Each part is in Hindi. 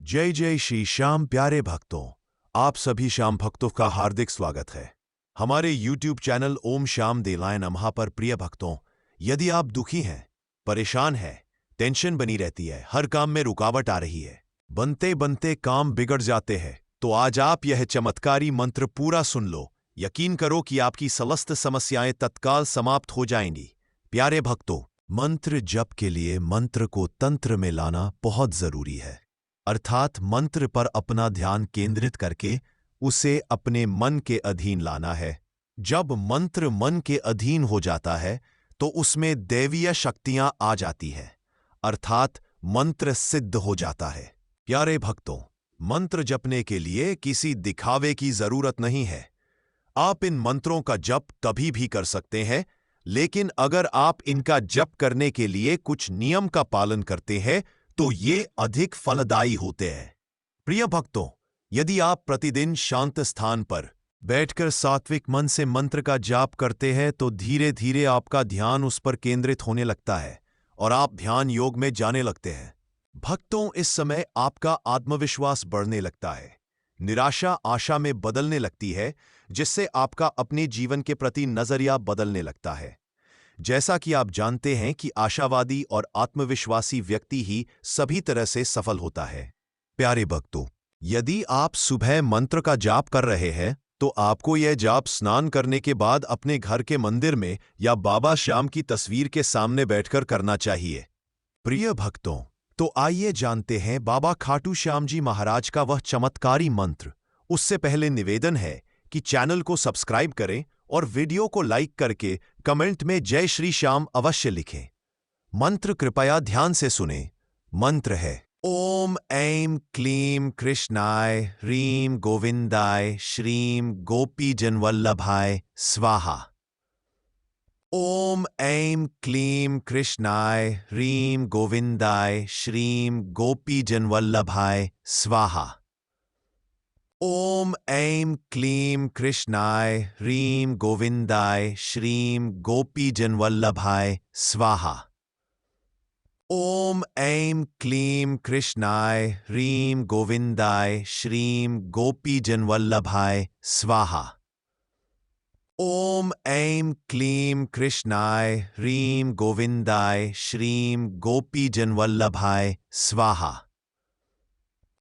जय जय श्री श्याम प्यारे भक्तों। आप सभी श्याम भक्तों का हार्दिक स्वागत है हमारे YouTube चैनल ओम श्याम देलाय नमः पर। प्रिय भक्तों, यदि आप दुखी हैं, परेशान हैं, टेंशन बनी रहती है, हर काम में रुकावट आ रही है, बनते बनते काम बिगड़ जाते हैं, तो आज आप यह चमत्कारी मंत्र पूरा सुन लो। यकीन करो कि आपकी समस्त समस्याएं तत्काल समाप्त हो जाएंगी। प्यारे भक्तों, मंत्र जप के लिए मंत्र को तंत्र में लाना बहुत जरूरी है, अर्थात मंत्र पर अपना ध्यान केंद्रित करके उसे अपने मन के अधीन लाना है। जब मंत्र मन के अधीन हो जाता है तो उसमें दैवीय शक्तियां आ जाती हैं, अर्थात मंत्र सिद्ध हो जाता है। प्यारे भक्तों, मंत्र जपने के लिए किसी दिखावे की जरूरत नहीं है। आप इन मंत्रों का जप कभी भी कर सकते हैं, लेकिन अगर आप इनका जप करने के लिए कुछ नियम का पालन करते हैं तो ये अधिक फलदायी होते हैं। प्रिय भक्तों, यदि आप प्रतिदिन शांत स्थान पर बैठकर सात्विक मन से मंत्र का जाप करते हैं तो धीरे धीरे आपका ध्यान उस पर केंद्रित होने लगता है और आप ध्यान योग में जाने लगते हैं। भक्तों, इस समय आपका आत्मविश्वास बढ़ने लगता है, निराशा आशा में बदलने लगती है, जिससे आपका अपने जीवन के प्रति नजरिया बदलने लगता है। जैसा कि आप जानते हैं कि आशावादी और आत्मविश्वासी व्यक्ति ही सभी तरह से सफल होता है। प्यारे भक्तों, यदि आप सुबह मंत्र का जाप कर रहे हैं तो आपको यह जाप स्नान करने के बाद अपने घर के मंदिर में या बाबा श्याम की तस्वीर के सामने बैठकर करना चाहिए। प्रिय भक्तों, तो आइए जानते हैं बाबा खाटू श्याम जी महाराज का वह चमत्कारी मंत्र। उससे पहले निवेदन है कि चैनल को सब्सक्राइब करें और वीडियो को लाइक करके कमेंट में जय श्री श्याम अवश्य लिखें। मंत्र कृपया ध्यान से सुने। मंत्र है ओम ऐं क्लीं कृष्णाय ह्रीं गोविंदाय श्रीं गोपी जनवल्लभाय स्वाहा। ओम ऐं क्लीं कृष्णाय ह्रीं गोविंदाय श्रीं गोपी जनवल्लभाय स्वाहा। ओम ऐं क्लीं कृष्णाय ह्रीं गोविंदाय श्रीं गोपी जनवल्लभाय स्वाहा। ओम ऐं क्लीं कृष्णाय ह्रीं गोविंदाय श्रीं गोपी जनवल्लभाय स्वाहा। ओम ऐं क्लीं कृष्णाय ह्रीं गोविंदाय श्रीं गोपी जनवल्लभाय स्वाहा।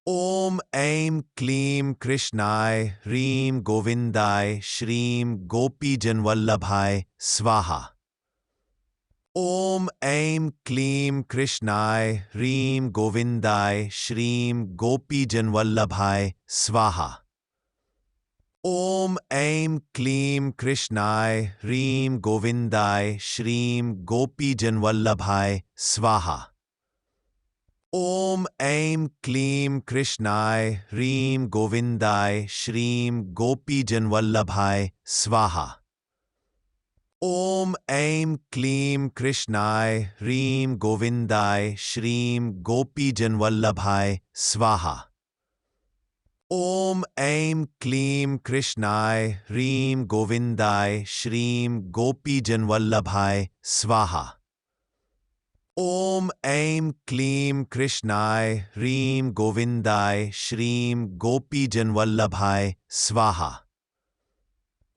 ओम ऐं क्लीं कृष्णाय ह्रीं गोविंदाय श्रीं गोपी जनवल्लभाय स्वाहा। ओम ऐं क्लीं कृष्णाय ह्रीं गोविंदाय श्रीं गोपी जनवल्लभाय स्वाहा। ओम ऐं क्लीं कृष्णाय ह्रीं गोविंदाय श्रीं गोपी जनवल्लभाय स्वाहा। ओम ऐं क्लीं कृष्णाय ह्रीं गोविंदाय श्रीं गोपी जनवल्लभाय स्वाहा। ओम ऐं क्लीं कृष्णाय ह्रीं गोविंदाय श्रीं गोपी जनवल्लभाय स्वाहा। ओम ऐं क्लीं कृष्णाय ह्रीं गोविंदाय श्रीं गोपी जनवल्लभाय स्वाहा। ओम ऐं क्लीं कृष्णाय ह्रीं गोविंदाय श्रीं गोपी जनवल्लभाय स्वाहा।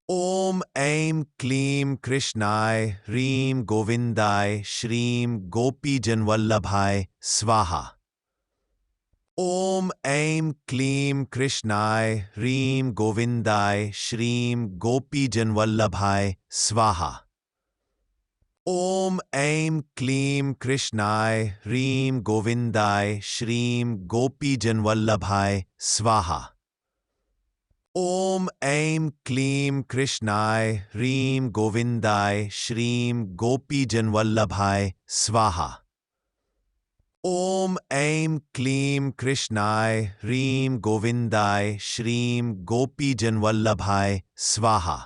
ओम ऐं क्लीं कृष्णाय ह्रीं गोविंदाय श्रीं गोपी जनवल्लभाय स्वाहा। ओम ऐं क्लीं कृष्णाय ह्रीं गोविंदाय श्रीं गोपी जनवल्लभाय स्वाहा। ओम ऐं क्लीं कृष्णाय ह्रीं गोविंदाय श्रीं गोपी जनवल्लभाय स्वाहा। ओम ऐं क्लीं कृष्णाय ह्रीं गोविंदाय श्रीं गोपी जनवल्लभाय स्वाहा। ओम ऐं क्लीं कृष्णाय ह्रीं गोविंदाय श्रीं गोपी जनवल्लभाय स्वाहा।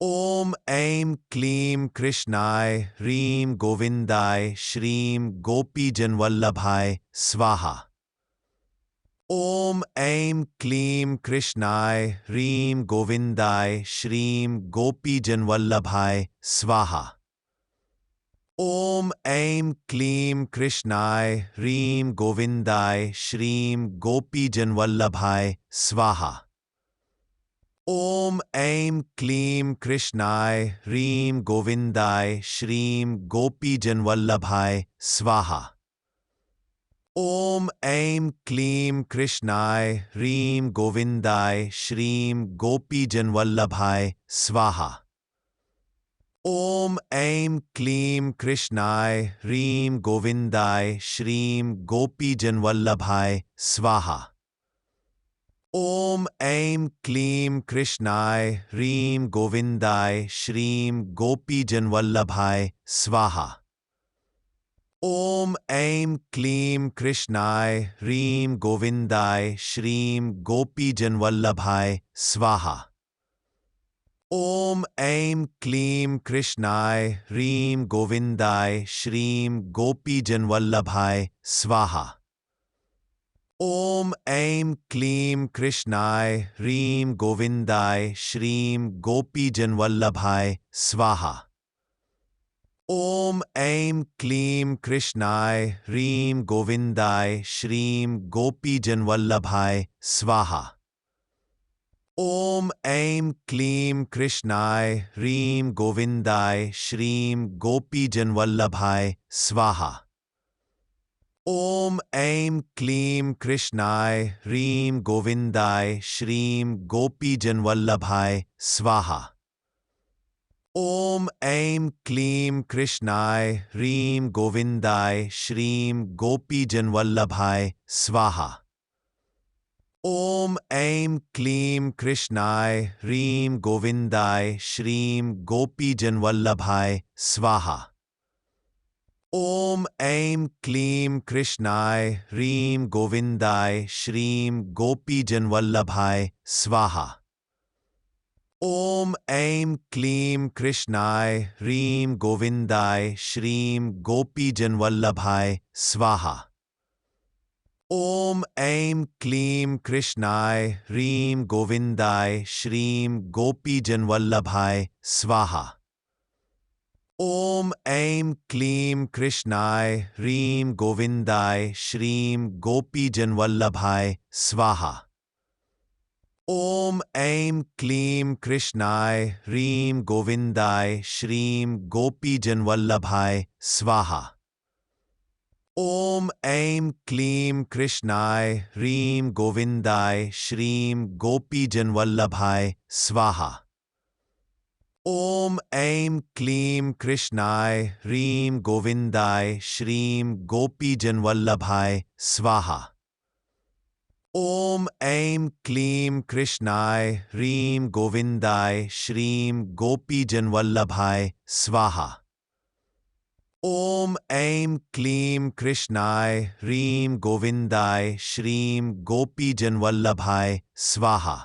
ओम ऐं क्लीं कृष्णाय ह्रीं गोविंदाय श्रीं गोपी जनवल्लभाय स्वाहा। ओम ऐं क्लीं कृष्णाय ह्रीं गोविंदाय श्रीं गोपी जनवल्लभाय स्वाहा। ओम ऐं क्लीं कृष्णाय ह्रीं गोविंदाय श्रीं गोपीजनवल्लभाय स्वाहा। ओम ऐं क्लीं कृष्णाय ह्रीं गोविंदाय श्रीं गोपीजनवल्लभाय स्वाहा। ओम ऐं क्लीं कृष्णाय ह्रीं गोविंदाय श्रीं गोपीजनवल्लभाय स्वाहा। ओम ऐं क्लीं कृष्णाय ह्रीं गोविंदाय श्रीं गोपीजनवल्लभाय स्वाहा। ओम ऐं क्लीं कृष्णाय ह्रीं गोविंदाय श्रीं गोपीजनवल्लभाय स्वाहा। ओम ऐं क्लीं कृष्णाय ह्रीं गोविंदाय श्रीं गोपीजनवल्लभाय स्वाहा। ओम ऐं क्लीं कृष्णाय ह्रीं गोविंदाय श्रीं गोपीजनवल्लभाय स्वाहा। ओम ऐं क्लीं कृष्णाय ह्रीं गोविंदाय श्रीं गोपीजनवल्लभाय स्वाहा। ओम ऐं क्लीं कृष्णाय ह्रीं गोविंदाय श्रीं गोपीजनवल्लभाय स्वाहा। ओम ऐं क्लीं कृष्णाय ह्रीं गोविंदाय श्रीं गोपीजनवल्लभाय स्वाहा। ओम ऐं क्लीं कृष्णाय ह्रीं गोविंदाय श्रीं गोपीजनवल्लभाय स्वाहा। ओम ऐं क्लीं कृष्णाय ह्रीं गोविंदाय श्रीं गोपीजनवल्लभाय स्वाहा। ओम ऐं क्लीं कृष्णाय ह्रीं गोविंदाय श्रीं गोपीजनवल्लभाय स्वाहा। ओम ऐं क्लीं कृष्णाय ह्रीं गोविंदाय श्रीं गोपीजनवल्लभाय स्वाहा। ओम ऐं क्लीं कृष्णाय ह्रीं गोविंदाय श्रीं गोपीजनवल्लभाय स्वाहा। ओम ऐं क्लीं कृष्णाय ह्रीं गोविंदाय श्रीं गोपीजनवल्लभाय स्वाहा। ओम ऐं क्लीं कृष्णाय ह्रीं गोविंदाय श्रीं गोपीजनवल्लभाय स्वाहा। ओम ऐं क्लीं कृष्णाय ह्रीं गोविंदाय श्रीं गोपीजनवल्लभाय स्वाहा। ओम ऐं क्लीं कृष्णाय ह्रीं गोविंदाय श्रीं गोपीजनवल्लभाय स्वाहा। ओम ऐं क्लीं कृष्णाय ह्रीं गोविंदाय श्रीं गोपीजनवल्लभाय स्वाहा। ओम ऐं क्लीं कृष्णाय ह्रीं गोविंदाय श्रीं गोपीजनवल्लभाय स्वाहा। ओम ऐं क्लीं कृष्णाय ह्रीं गोविंदाय श्रीं गोपीजनवल्लभाय स्वाहा।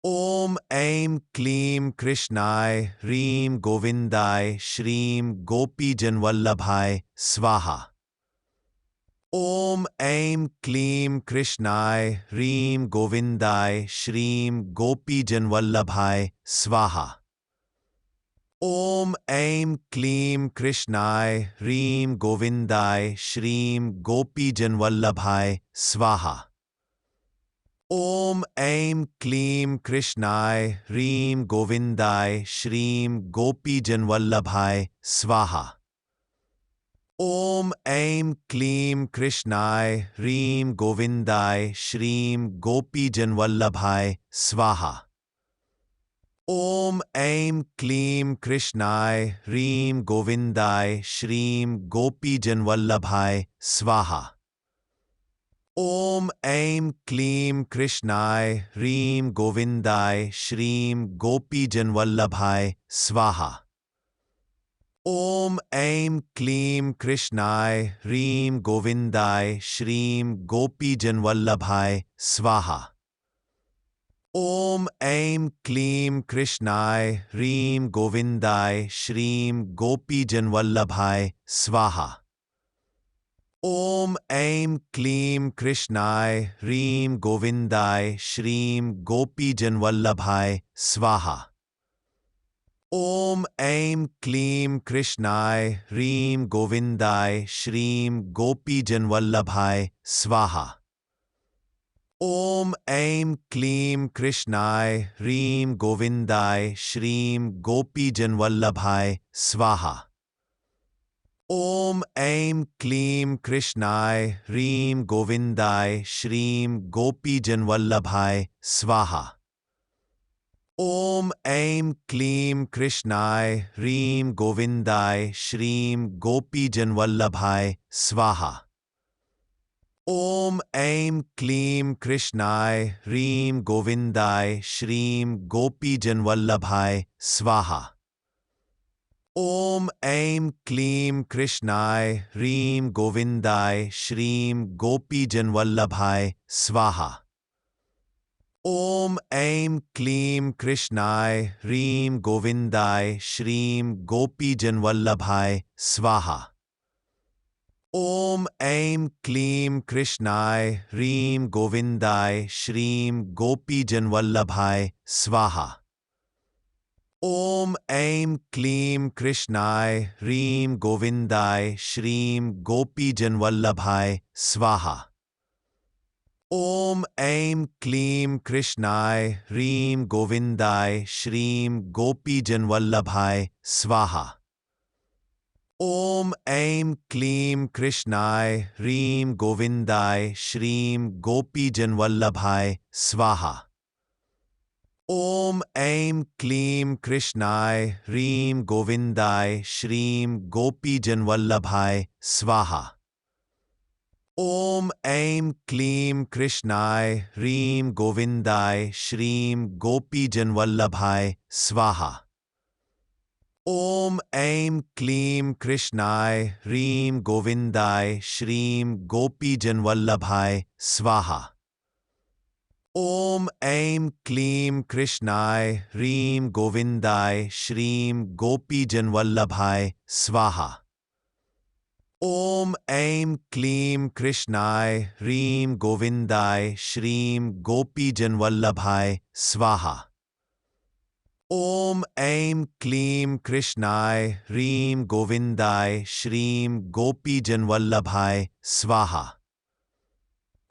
ओम ऐं क्लीं कृष्णाय ह्रीं गोविंदाय श्रीं गोपीजनवल्लभाय स्वाहा। ओम ऐं क्लीं कृष्णाय ह्रीं गोविंदाय श्रीं गोपीजनवल्लभाय स्वाहा। ओम ऐं क्लीं कृष्णाय ह्रीं गोविंदाय श्रीं गोपीजनवल्लभाय स्वाहा। ओम ऐं क्लीं कृष्णाय ह्रीं गोविंदाय श्रीं गोपीजनवल्लभाय स्वाहा। ओम ऐं क्लीं कृष्णाय ह्रीं गोविंदाय श्रीं गोपीजनवल्लभाय स्वाहा। ओम ऐं क्लीं कृष्णाय ह्रीं गोविंदाय श्रीं गोपीजनवल्लभाय स्वाहा। ओम ऐं क्लीं कृष्णाय ह्रीं गोविंदाय श्रीं गोपीजनवल्लभाय स्वाहा। ओम ऐं क्लीं कृष्णाय ह्रीं गोविंदाय श्रीं गोपीजनवल्लभाय स्वाहा। ओम ऐं क्लीं कृष्णाय ह्रीं गोविंदाय श्रीं गोपीजनवल्लभाय स्वाहा। ओम ऐं क्लीं कृष्णाय ह्रीं गोविंदाय श्रीं गोपीजनवल्लभाय स्वाहा। ओम ऐं क्लीं कृष्णाय ह्रीं गोविंदाय श्रीं गोपीजनवल्लभाय स्वाहा। ओम ऐं क्लीं कृष्णाय ह्रीं गोविंदाय श्रीं गोपीजनवल्लभाय स्वाहा। ओम ऐं क्लीं कृष्णाय ह्रीं गोविंदाय श्रीं गोपीजनवल्लभाय स्वाहा। ओम ऐं क्लीं कृष्णाय ह्रीं गोविंदाय श्रीं गोपीजनवल्लभाय स्वाहा। ओम ऐं क्लीं कृष्णाय ह्रीं गोविंदाय श्रीं गोपीजनवल्लभाय स्वाहा। ओम ऐं क्लीं कृष्णाय ह्रीं गोविंदाय श्रीं गोपीजनवल्लभाय स्वाहा। ओम ऐं क्लीं कृष्णाय ह्रीं गोविंदाय श्रीं गोपीजनवल्लभाय स्वाहा। ओम ऐं क्लीं कृष्णाय ह्रीं गोविंदाय श्रीं गोपीजनवल्लभाय स्वाहा। ओम ऐं क्लीं कृष्णाय ह्रीं गोविंदाय श्रीं गोपीजनवल्लभाय स्वाहा। ओम ऐं क्लीं कृष्णाय ह्रीं गोविंदाय श्रीं गोपीजनवल्लभाय स्वाहा। ओम ऐं क्लीं कृष्णाय ह्रीं गोविंदाय श्रीं गोपीजनवल्लभाय स्वाहा। ओम ऐं क्लीं कृष्णाय ह्रीं गोविंदाय श्रीं गोपीजनवल्लभाय स्वाहा। ओम ऐं क्लीं कृष्णाय ह्रीं गोविंदाय श्रीं गोपीजनवल्लभाय स्वाहा। ओम ऐं क्लीं कृष्णाय ह्रीं गोविंदाय श्रीं गोपीजनवल्लभाय स्वाहा। ओम ऐं क्लीं कृष्णाय ह्रीं गोविंदाय श्रीं गोपीजनवल्लभाय स्वाहा। ओम ऐं क्लीं कृष्णाय ह्रीं गोविंदाय श्रीं गोपीजनवल्लभाय स्वाहा। ओम ऐं क्लीं कृष्णाय ह्रीं गोविंदाय श्रीं गोपीजनवल्लभाय स्वाहा।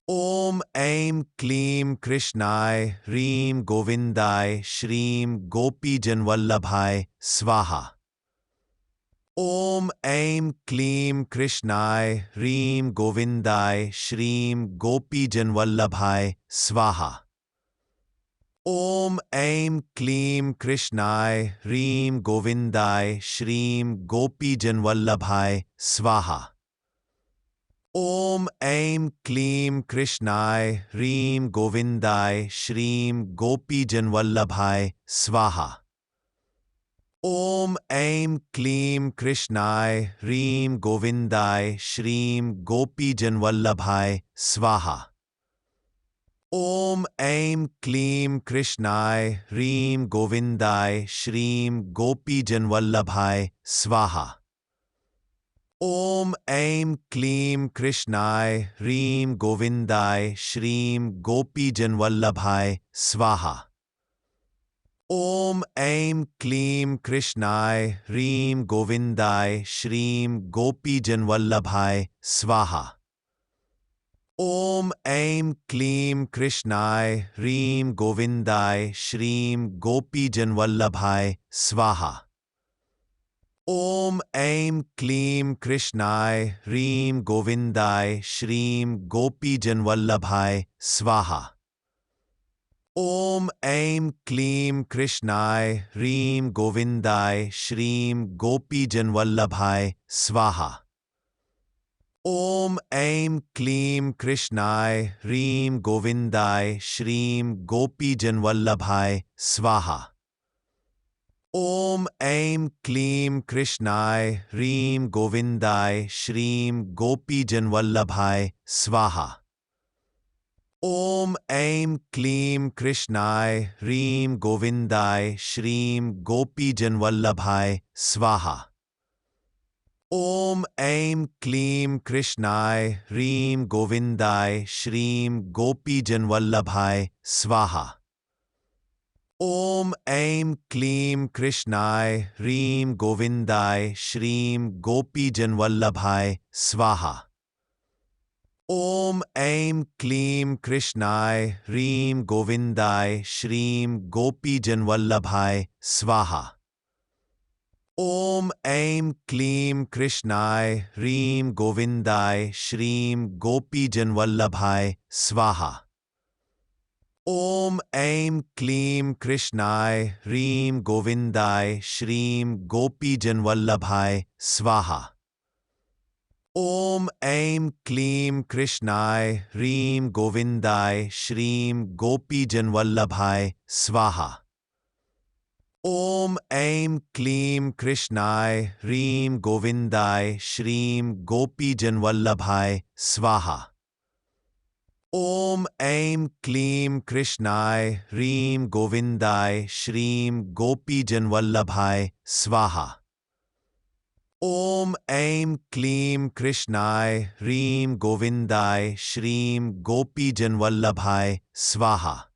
ओम ऐं क्लीं कृष्णाय ह्रीं गोविंदाय श्रीं गोपीजनवल्लभाय स्वाहा। ओम ऐं क्लीं कृष्णाय ह्रीं गोविंदाय श्रीं गोपीजनवल्लभाय स्वाहा। ओम ऐं क्लीं कृष्णाय ह्रीं गोविंदाय श्रीं गोपीजनवल्लभाय स्वाहा। ओम ऐं क्लीं कृष्णाय ह्रीं गोविंदाय श्रीं गोपीजनवल्लभाय स्वाहा। ओम ऐं क्लीं कृष्णाय ह्रीं गोविंदाय श्रीं गोपीजनवल्लभाय स्वाहा। ओम ऐं क्लीं कृष्णाय ह्रीं गोविंदाय श्रीं गोपीजनवल्लभाय स्वाहा। ओम ऐं क्लीं कृष्णाय ह्रीं गोविंदाय श्रीं गोपीजनवल्लभाय स्वाहा। ओम ऐं क्लीं कृष्णाय ह्रीं गोविंदाय श्रीं गोपीजनवल्लभाय स्वाहा। ओम ऐं क्लीं कृष्णाय ह्रीं गोविंदाय श्रीं गोपीजनवल्लभाय स्वाहा। ओम ऐं क्लीं कृष्णाय ह्रीं गोविंदाय श्रीं गोपीजनवल्लभाय स्वाहा। ओम ऐं क्लीं कृष्णाय ह्रीं गोविंदाय श्रीं गोपीजनवल्लभाय स्वाहा। ओम ऐं क्लीं कृष्णाय ह्रीं गोविंदाय श्रीं गोपीजनवल्लभाय स्वाहा। ओम ऐं क्लीं कृष्णाय ह्रीं गोविंदाय श्रीं गोपीजनवल्लभाय स्वाहा। ओम ऐं क्लीं कृष्णाय ह्रीं गोविंदाय श्रीं गोपीजनवल्लभाय स्वाहा। ओम ऐं क्लीं कृष्णाय ह्रीं गोविंदाय श्रीं गोपीजनवल्लभाय स्वाहा। ओम ऐं क्लीं कृष्णाय ह्रीं गोविंदाय श्रीं गोपीजनवल्लभाय स्वाहा। ओम ऐं क्लीं कृष्णाय ह्रीं गोविंदाय श्रीं गोपीजनवल्लभाय स्वाहा। ओम ऐं क्लीं कृष्णाय ह्रीं गोविंदाय श्रीं गोपीजनवल्लभाय स्वाहा। ओम ऐं क्लीं कृष्णाय ह्रीं गोविंदाय श्रीं गोपीजनवल्लभाय स्वाहा। ओम ऐं क्लीं कृष्णाय ह्रीं गोविंदाय श्रीं गोपीजनवल्लभाय स्वाहा। ओम ऐं क्लीं कृष्णाय ह्रीं गोविंदाय श्रीं गोपीजनवल्लभाय स्वाहा। ओम ऐं क्लीं कृष्णाय ह्रीं गोविंदाय श्रीं गोपीजनवल्लभाय स्वाहा। ओम ऐं क्लीं कृष्णाय ह्रीं गोविंदाय श्रीं गोपीजनवल्लभाय स्वाहा।